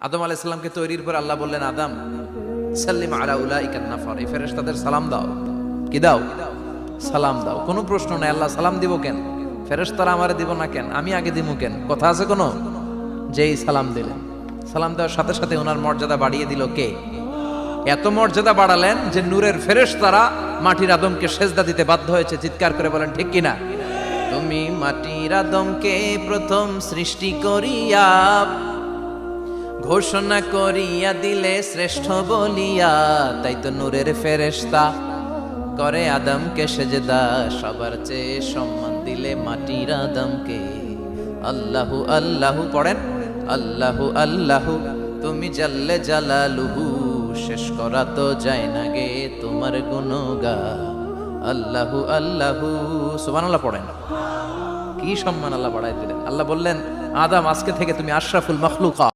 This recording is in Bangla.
আদম আলাইহিস সালামকে তৈরির পর আল্লাহ বললেন, আদম সাল্লিম আলা উলাইকান নাফার, এই ফেরেশতাদের সালাম দাও। কি দাও? সালাম দাও। কোনো প্রশ্ন নাই, আল্লাহ সালাম দিব কেন? ফেরেশতারা আমারে দিব না কেন? আমি আগে দিব কেন? কথা আছে কোনো? যেই সালাম দিলেন, সালাম দেওয়ার সাথে সাথে ওনার মর্যাদা বাড়িয়ে দিল কে? এত মর্যাদা বাড়ালেন যে নূরের ফেরেশতারা মাটির আদমকে সেজদা দিতে বাধ্য হয়েছে। চিৎকার করে বলেন ঠিক কিনা? তুমি মাটির আদমকে প্রথম সৃষ্টি করিয়া ঘোষণা করিয়া দিলে শ্রেষ্ঠ বলিয়া, তাই তো নূরের ফেরেশতা করে আদমকে সেজদা। সবার চেয়ে সম্মান দিলে মাটির আদমকে। আল্লাহু আল্লাহু পড়েন, আল্লাহু আল্লাহু তুমি জাল্লে জালালুহু, শেষ করা তো যায় না গে তোমার গুণগান। আল্লাহু আল্লাহু সুবহানাল্লাহ পড়েন। কি সম্মান আল্লাহ বাড়াই দিলেন। আল্লাহ বললেন, আদম আজকে থেকে তুমি আশরাফুল মাখলুকা,